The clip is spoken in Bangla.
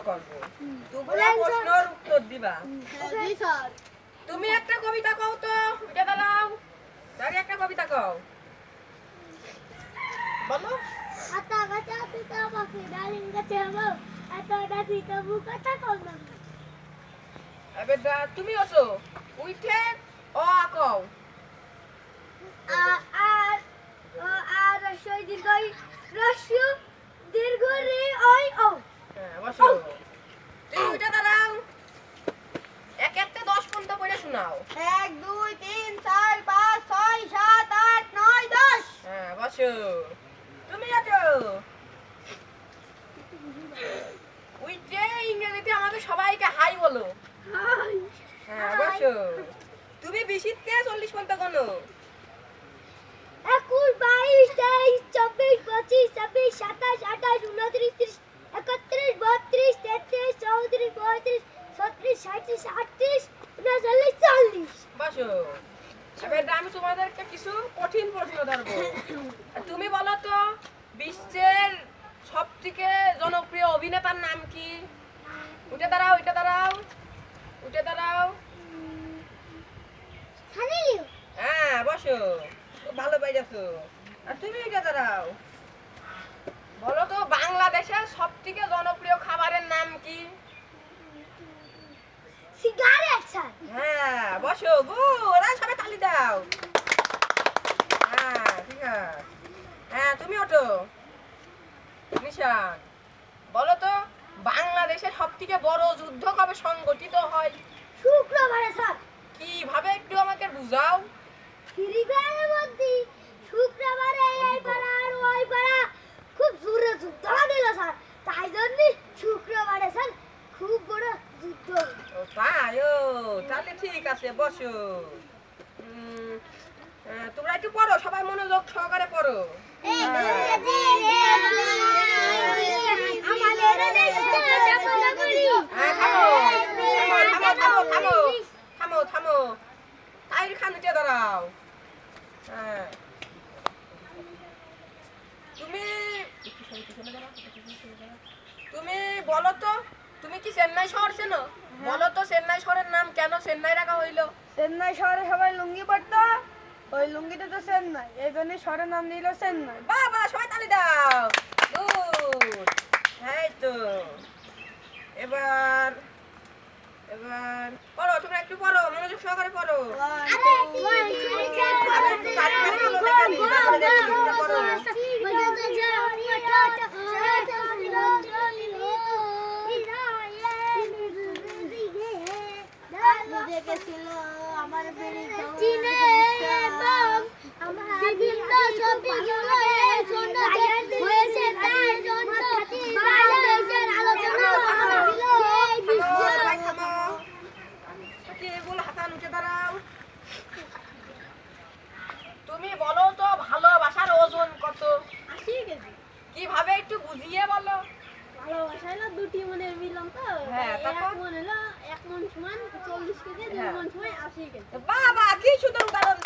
করব তোমরা প্রশ্নের উত্তর দিবা জি স্যার তুমি একটা কবিতা কও তো এটা দাঁড়াও দাঁড়িয়ে একটা কবিতা কও বলো আতা গাছা পিতা পাখি ডালিম গাছে বউ এত ডাকি তবু কথা কও না এবে তুমি ওঠো উঠে অ কও আর আর রসই দীর্ঘই রস্য দীর্ঘ রে ওই ও হ্যাঁ বসো তুমি উঠে দাঁড়াও এক একটা 10 পর্যন্ত পড়ে শোনাও 1 2 3 4 5 6 7 8 9 10 হ্যাঁ বসো তুমি ওঠো উঠে ইংরেজিতে আমাকে সবাইকে হাই বলো হাই হ্যাঁ বসো তুমি 20 থেকে 40 পর্যন্ত গণো 21 22 23 24 25 26 27 28 29 30 31 32 33 34 35 36 37 38 39 বসো এবার আমি তোমাদেরকে কিছু কঠিন প্রশ্ন ধরবো তুমি বলো তো বিশ্বের সবথেকে জনপ্রিয় অভিনেতার নাম কি উঠে দাঁড়াও উঠে দাঁড়াও উঠে দাঁড়াও সানি লিও হ্যাঁ বসো খুব ভালো পাইছো আর তুমি উঠে দাঁড়াও বলো তো বাংলাদেশের সবথেকে জনপ্রিয় খাবারের নাম কি সিগারেট স্যার হ্যাঁ বসো ওরা সবাই তালি দাও হ্যাঁ ঠিক আছে হ্যাঁ তুমি ওঠো নিশান বলো তো বাংলাদেশের সবথেকে বড় যুদ্ধ কবে সংগঠিত হয় শুক্রবারে স্যার কিভাবে একটু আমাকে বুঝাও ফিরিগারের মধ্যে শুক্রবারে এই পাড়া আর ওই পাড়া খুব জোরে যুদ্ধ দিল স্যার তাই জন্য শুক্রবারে স্যার খুব বড় যুদ্ধ ও তাই ও তাহলে ঠিক আছে বসো তোমরা একটু পড়ো সবাই মনোযোগ সহকারে পড়ো থামো থামো তাইর খান উঠে দাঁড়াও হ্যাঁ তুমি বলো তো তুমি কি চেন্নাই শহর চেনো বলো তো চেন্নাই শহরের নাম কেন চেন্নাই রাখা হইলো চেন্নাই শহরে সবাই লুঙ্গি পরতো ওই লুঙ্গিটা তো চেন্নাই এই জন্য শহরের নাম দিল চেন্নাই বাবা সবাই তালি দাও গুড এই তো এবার এবার পড়ো তোমরা একটু পড়ো মনোযোগ সহকারে পড়ো আমার চীনে এবং বিভিন্ন ছবিগুলো হয়েছে তার জন্য বাংলাদেশের আলোচনা তুমি বলো তো ভালোবাসার ওজন কত 80 কেজি কিভাবে একটু বুঝিয়ে বলো ভালোবাসা হলো দুটি মনের মিলন তো হ্যাঁ, এক তারপর? মন হলো 1 মন সমান 40 কেজি 2 হ্যাঁ। মন সমান 80 কেজি বাবা কি সুন্দর উদাহরণ